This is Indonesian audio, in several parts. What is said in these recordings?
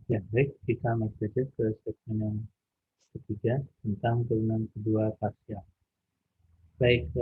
Ya, baik, kita masuk saja ke segmen yang ketiga tentang turunan kedua parsial. Baik,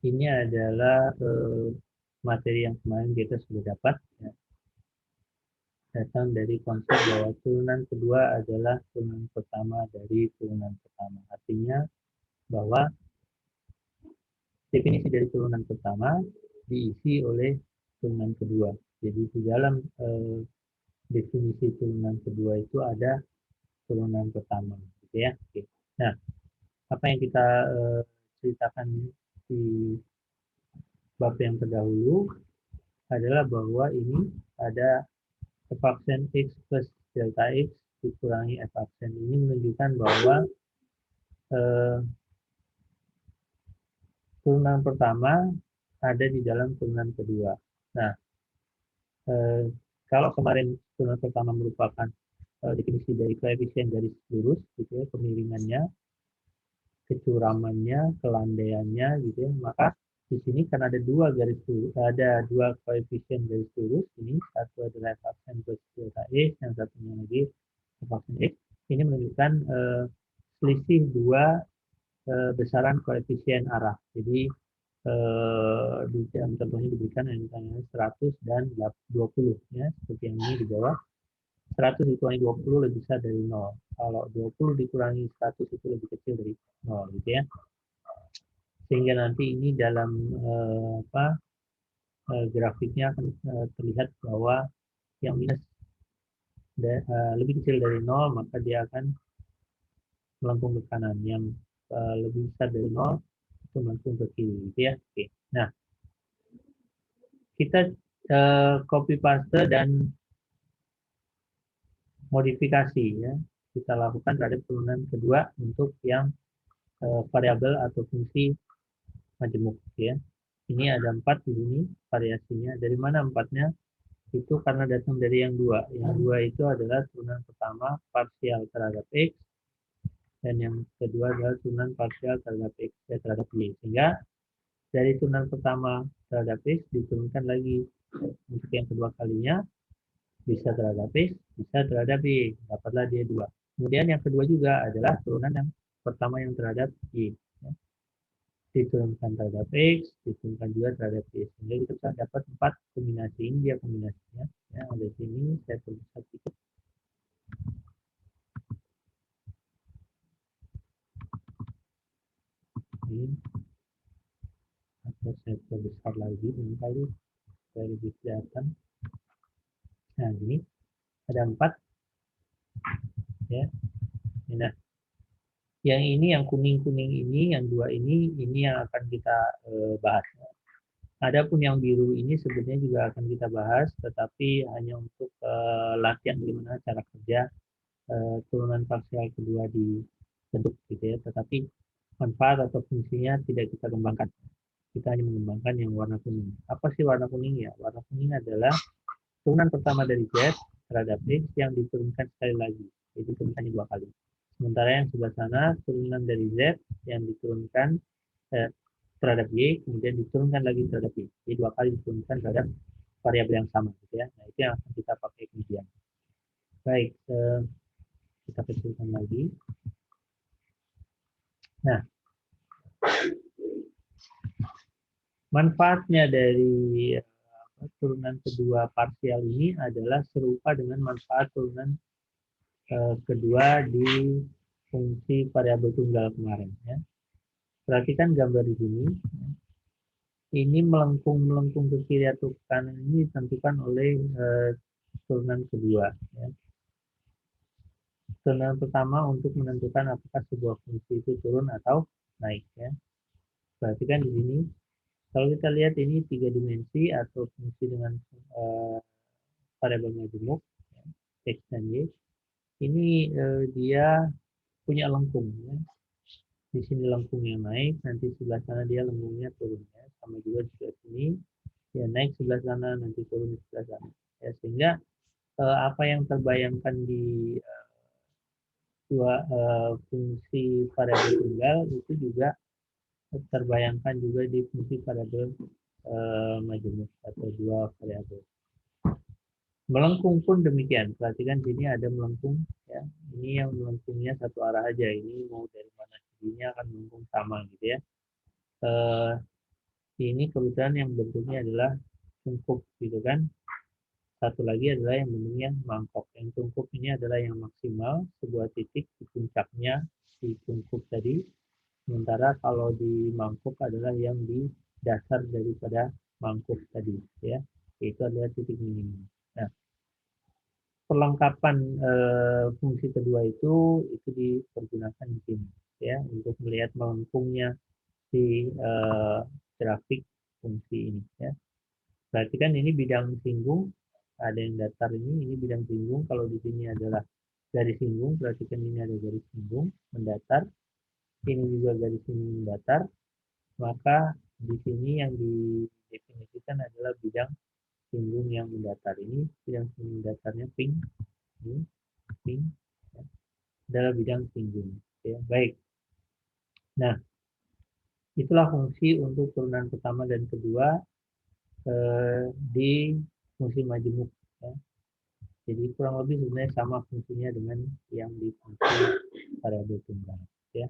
ini adalah materi yang kemarin kita sudah dapat, ya, datang dari konsep bahwa turunan kedua adalah turunan pertama dari turunan pertama. Artinya bahwa definisi dari turunan pertama diisi oleh turunan kedua. Jadi di dalam definisi turunan kedua itu ada turunan pertama, gitu ya. Oke. Nah, apa yang kita ceritakan di bab yang terdahulu adalah bahwa ini ada f aksen x plus delta x dikurangi f aksen. Ini menunjukkan bahwa eh, turunan pertama ada di dalam turunan kedua. Nah, eh, kalau kemarin turunan pertama merupakan definisi dari koefisien garis lurus, gitu ya, kemiringannya, kecuramannya, kelandaiannya, gitu ya, maka di sini kan ada dua garis lurus, ada dua koefisien garis lurus. Ini satu adalah f aksen plus delta x, yang satunya lagi f aksen x. Ini menunjukkan selisih dua besaran koefisien arah. Jadi di dalam contohnya diberikan yang misalnya 100 dan 20, ya, seperti yang ini di bawah. 100 dikurangi 20 lebih besar dari 0. Kalau 20 dikurangi 100 itu lebih kecil dari 0, gitu ya. Sehingga nanti ini dalam grafiknya akan terlihat bahwa yang minus lebih kecil dari 0, maka dia akan melengkung ke kanan. Yang lebih besar dari 0 itu melengkung ke kiri, gitu ya. Oke. Nah, kita copy paste dan modifikasi, ya, kita lakukan terhadap turunan kedua untuk yang variabel atau fungsi majemuk, ya. Ini ada 4 di sini variasinya. Dari mana 4-nya? Itu karena datang dari yang dua. Yang dua itu adalah turunan pertama parsial terhadap x, dan yang kedua adalah turunan parsial terhadap x, terhadap y. Sehingga dari turunan pertama terhadap x diturunkan lagi untuk yang kedua kalinya, bisa terhadap x, bisa terhadap y. Dapatlah dia 2. Kemudian yang kedua juga adalah turunan yang pertama yang terhadap y. Diturunkan terhadap x, diturunkan juga terhadap y. Sehingga kita bisa dapat 4 kombinasi. Ini dia kombinasinya. Ya, ada sini saya tulis sedikit. Ini atau saya perbesar lagi kali supaya lebih kelihatan. Nah, ini ada 4, ya. Nah, yang ini, yang kuning-kuning ini, yang dua ini yang akan kita bahas. Adapun yang biru ini sebenarnya juga akan kita bahas, tetapi hanya untuk latihan bagaimana cara kerja turunan parsial kedua dibentuk, gitu ya. Tetapi manfaat atau fungsinya tidak kita kembangkan. Kita hanya mengembangkan yang warna kuning. Apa sih warna kuning ya? Warna kuning adalah turunan pertama dari Z terhadap X yang diturunkan sekali lagi. Jadi turunkannya 2 kali. Sementara yang sebelah sana turunan dari Z yang diturunkan terhadap Y, kemudian diturunkan lagi terhadap Y. Jadi 2 kali diturunkan terhadap variabel yang sama, gitu ya. Nah, itu yang akan kita pakai kemudian. Baik, kita kecilkan lagi. Nah, manfaatnya dari turunan kedua parsial ini adalah serupa dengan manfaat turunan kedua di fungsi variabel tunggal kemarin, ya. Perhatikan gambar di sini. Ini melengkung ke kiri atau ke kanan ini ditentukan oleh turunan kedua, ya. Turunan pertama untuk menentukan apakah sebuah fungsi itu turun atau naik, ya. Perhatikan di sini. Kalau kita lihat ini 3 dimensi atau fungsi dengan variabel majemuk, ya, x dan y. Ini dia punya lengkung, ya. Di sini lengkungnya naik, nanti sebelah sana dia lengkungnya turun, ya. Sama juga di sebelah sini, ya naik sebelah sana, nanti turun di sebelah sana. Ya, sehingga apa yang terbayangkan di dua fungsi variabel tunggal itu juga terbayangkan juga di fungsi variabel majemuk atau dua variabel. Melengkung pun demikian. Perhatikan sini ada melengkung, ya. Ini yang melengkungnya satu arah aja. Ini mau dari mana jadinya akan melengkung sama gitu ya. Ini kebetulan yang bentuknya adalah cungkup gitu kan. Satu lagi adalah yang bentuknya mangkok. Yang cungkup ini adalah yang maksimal, sebuah titik di puncaknya di cungkup tadi. Sementara kalau di mangkuk adalah yang di dasar daripada mangkuk tadi, ya. Itu adalah titik minimum. Nah, perlengkapan fungsi kedua itu dipergunakan di sini, ya, untuk melihat melengkungnya si grafik fungsi ini, ya. Berarti kan ini bidang singgung, ada yang datar ini bidang singgung. Kalau di sini adalah garis singgung, berarti kan ini ada garis singgung mendatar. Ini juga garis singgung mendatar. Maka di sini yang didefinisikan adalah bidang singgung yang mendatar. Ini bidang singgung mendatarnya pink, ini pink, ya, adalah bidang singgung. Ya, baik. Nah, itulah fungsi untuk turunan pertama dan kedua di fungsi majemuk. Ya. Jadi kurang lebih sebenarnya sama fungsinya dengan yang di fungsi variabel tunggal. Ya.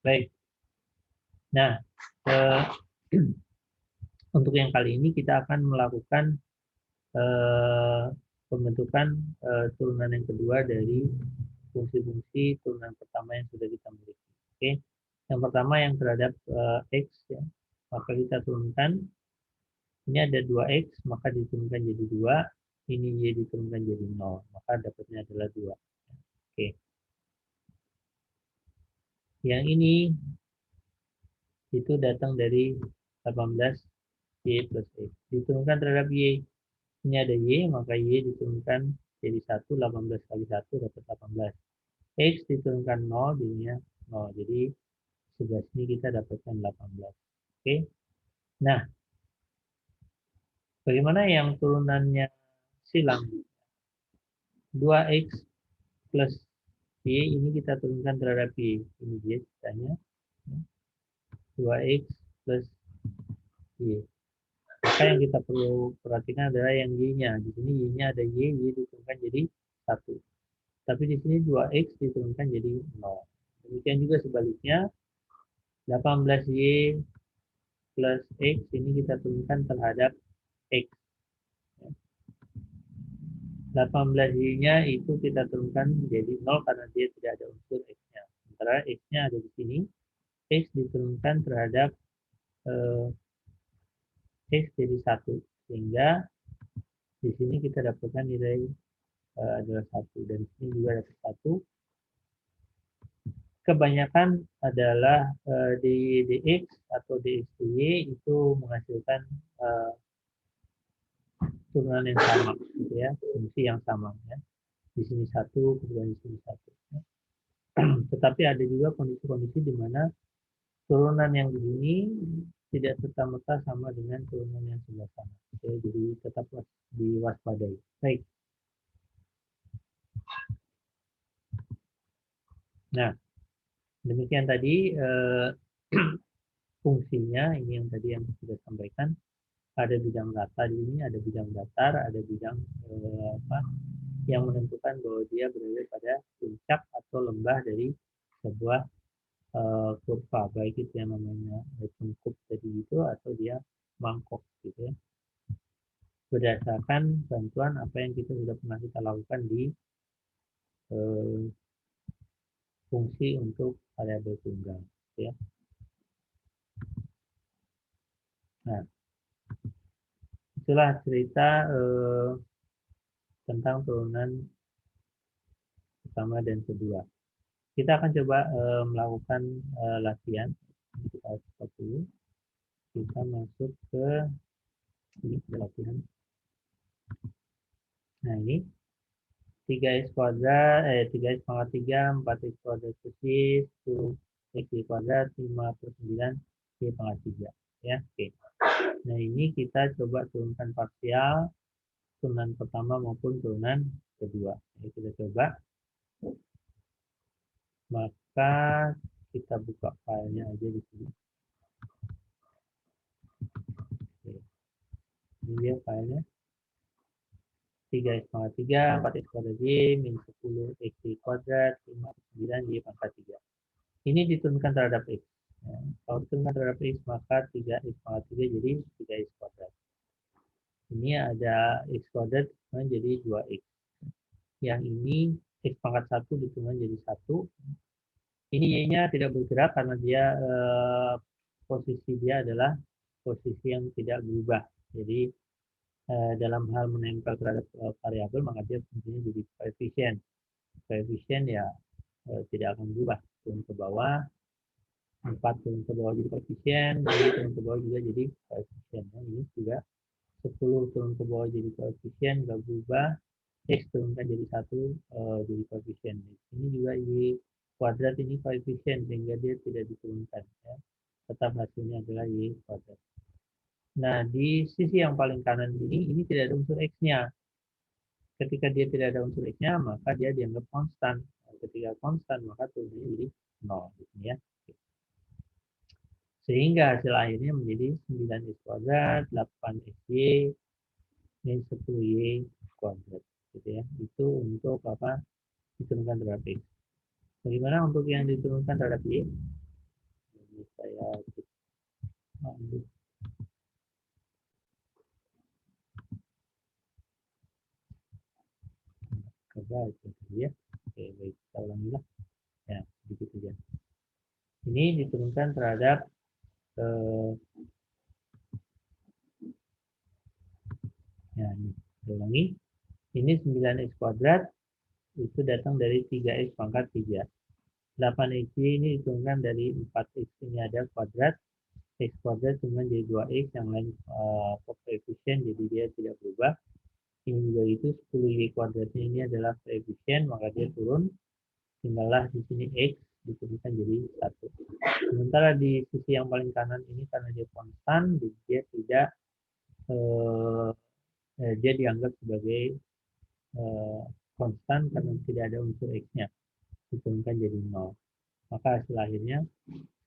Baik. Nah, untuk yang kali ini kita akan melakukan pembentukan turunan yang kedua dari fungsi-fungsi turunan pertama yang sudah kita miliki. Oke. Yang pertama yang terhadap X, ya, maka kita turunkan. Ini ada 2X, maka diturunkan jadi 2. Ini Y diturunkan jadi 0, maka dapatnya adalah 2. Oke. Yang ini itu datang dari 18 Y plus X. Diturunkan terhadap Y. Ini ada Y, maka Y diturunkan jadi 1, 18 kali 1 dapat 18. X diturunkan 0, jadinya 0. Jadi sebelah sini kita dapatkan 18. Oke. Nah, bagaimana yang turunannya silang? 2X plus Y ini kita turunkan terhadap Y. Ini Y ceritanya. 2X plus Y. Maka yang kita perlu perhatikan adalah yang Y-nya. Di sini Y-nya ada Y diturunkan jadi 1. Tapi di sini 2X diturunkan jadi 0. Demikian juga sebaliknya, 18Y plus X ini kita turunkan terhadap X. 18Y-nya itu kita turunkan jadi 0 karena dia tidak ada unsur X-nya. Sementara X-nya ada di sini. X diturunkan terhadap X jadi 1. Sehingga di sini kita dapatkan nilai adalah 1. Dan di sini juga dapat 1. Kebanyakan adalah di dx atau dxy itu menghasilkan turunan yang sama, gitu ya, fungsi yang sama, ya. Di sini 1, kemudian di sini 1. Ya. Tetapi ada juga kondisi-kondisi di mana turunan yang di sini tidak serta-merta sama dengan turunan yang sebelah sana. Oke, jadi tetap diwaspadai. Baik. Nah, demikian tadi fungsinya. Ini yang tadi yang sudah sampaikan. Ada bidang rata di sini, ada bidang datar, ada bidang yang menentukan bahwa dia berada pada puncak atau lembah dari sebuah kurva, baik itu yang namanya cungkup tadi itu atau dia mangkok gitu ya. Berdasarkan bantuan apa yang kita sudah pernah kita lakukan di fungsi untuk variabel tunggal, ya. Nah, itulah cerita tentang turunan pertama dan kedua. Kita akan coba melakukan latihan. Kita stop dulu. Kita masuk ke ini latihan. Nah, ini 3x kuadrat, 3x pangkat 3, 4x kuadrat persis, 10x kuadrat, 5 per 9, y pangkat 3. Ya, oke. Nah, ini kita coba turunkan parsial, turunan pertama maupun turunan kedua. Jadi kita coba. Maka kita buka filenya aja di sini. Oke. Ini dia filenya. 3x pangkat 3, 4x kuadrat Y, min 10 x Y kuadrat, 59 Y pangkat 3. Ini diturunkan terhadap X. Ya. Kalau diturunkan terhadap X, maka 3x pangkat 3 jadi 3x kuadrat. Ini ada X kuadrat menjadi 2x. Yang ini X pangkat 1 diturunkan jadi 1. Ini Y-nya tidak bergerak karena dia posisi dia adalah posisi yang tidak berubah. Jadi dalam hal menempel terhadap variabel maka dia fungsinya jadi koefisien. Koefisien ya tidak akan berubah, turun ke bawah, 4 turun ke bawah jadi koefisien, 2 turun ke bawah juga jadi koefisien. Nah, ini juga 10 turun ke bawah jadi koefisien, nggak berubah, X turunkan jadi 1 jadi koefisien. Ini juga Y kuadrat ini koefisien sehingga dia tidak diturunkan. Ya. Tetap hasilnya adalah Y kuadrat. Nah, di sisi yang paling kanan ini tidak ada unsur X-nya. Ketika dia tidak ada unsur X-nya, maka dia dianggap konstan. Ketika konstan, maka turunnya jadi 0. Gitu ya. Sehingga hasil akhirnya menjadi 9x kuadrat, 8xy, min 10y kuadrat. Gitu ya. Itu untuk apa? Diturunkan terhadap X. Bagaimana untuk yang diturunkan terhadap Y? Ini saya ambil. Coba itu ya. Oke, baik, kita ulangi lah. Ya, begitu saja. Ini diturunkan terhadap ya, ini ulangi. Ini 9x kuadrat itu datang dari 3x pangkat 3. 8x ini diturunkan dari 4x ini ada kuadrat. X kuadrat cuma jadi 2x, yang lain koefisien jadi dia tidak berubah. Ini juga itu 10y kuadratnya ini adalah koefisien, maka dia turun. Tinggallah di sini x diturunkan jadi 1. Sementara di sisi yang paling kanan ini karena dia konstan, dia tidak dia dianggap sebagai konstan karena tidak ada unsur x-nya, diturunkan jadi 0. Maka hasil akhirnya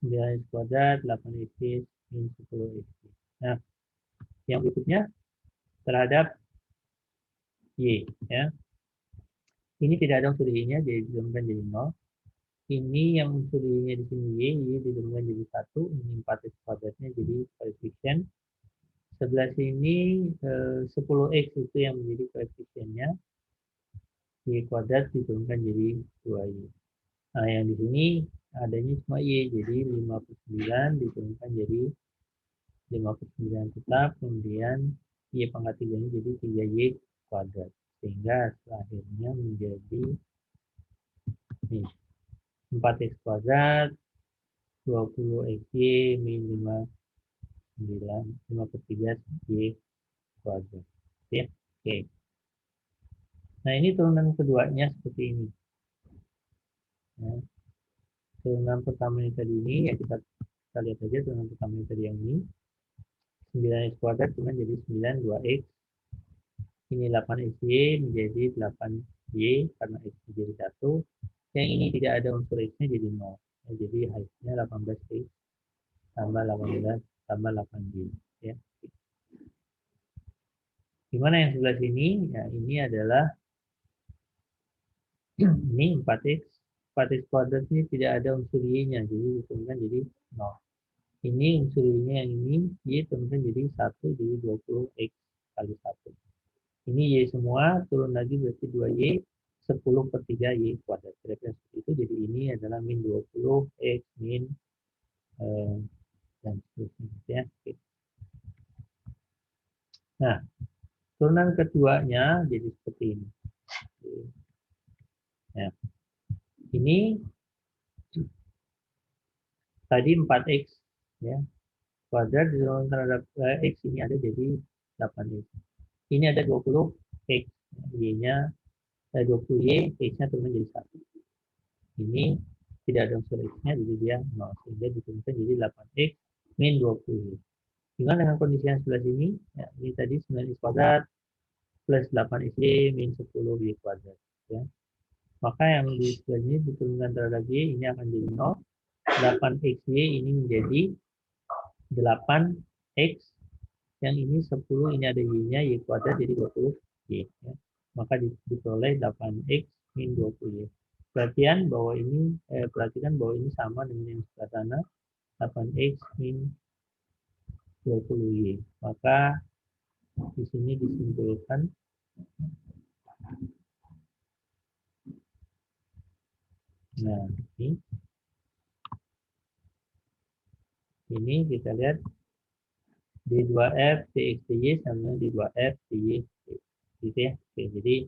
9x kuadrat, 8x, min 10x. Nah, yang berikutnya terhadap Y. Ya. Ini tidak ada unsur Y-nya, jadi diturunkan jadi 0. Ini yang unsur Y-nya di sini Y diturunkan jadi 1. Ini 4x kuadratnya jadi koefisien. Sebelah sini 10x itu yang menjadi koefisiennya. Y kuadrat diturunkan jadi 2Y. Nah, yang di sini adanya cuma Y, jadi 59 diturunkan jadi 59 tetap, kemudian Y pangkat 3 ini jadi 3Y kuadrat. Sehingga akhirnya menjadi nih, 4x kuadrat, 20xy, min 5 per 3 Y kuadrat. Ya. Oke. Nah, ini turunan keduanya seperti ini. Nah, turunan pertama yang tadi ini, ya kita lihat aja turunan pertama yang tadi yang ini. 9x kuadrat cuma jadi 9, 2x. Ini 8xy menjadi 8y karena x menjadi 1. Yang ini tidak ada unsur x-nya jadi 0. Nah, jadi hasilnya 18x tambah 18 tambah 8y. Ya. Gimana yang sebelah sini? Ya, ini adalah ini 4x. 4x kuadrat ini tidak ada unsur y-nya, jadi diturunkan jadi 0. Ini unsur y-nya yang ini, y turunkan jadi 1, jadi 20x kali 1. Ini y semua, turun lagi berarti 2y, 10 per 3 y kuadrat. Kira-kira seperti itu, jadi ini adalah min 20 x min dan seterusnya. Ya. Nah, turunan keduanya jadi seperti ini. Ya. Ini tadi 4x ya. Kuadrat diturunkan terhadap x ini ada jadi 8x. Ini ada 20x, y-nya 20y, x-nya turun jadi 1. Ini tidak ada unsur x-nya, jadi dia 0. Sehingga diturunkan jadi 8x min 20y. Gimana dengan kondisi yang sebelah sini? Ya, ini tadi 9x kuadrat plus 8xy min 10y kuadrat. Ya. Maka yang di sebelah sini diturunkan terhadap y, ini akan jadi 0. 8xy ini menjadi 8x yang ini 10, ini ada y-nya, y kuadrat jadi 20 y. Ya. Maka diperoleh 8x min 20y. Perhatikan bahwa ini sama dengan yang sebelah sana, 8x min 20y. Maka di sini disimpulkan nah ini kita lihat d2f dx dy sama d2f dy gitu ya. Oke, jadi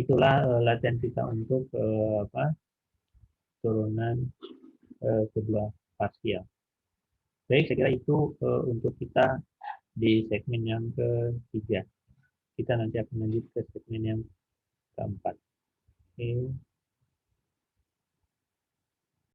itulah latihan kita untuk turunan kedua parsial. Baik, saya kira itu untuk kita di segmen yang ketiga. Kita nanti akan lanjut ke segmen yang keempat. Oke.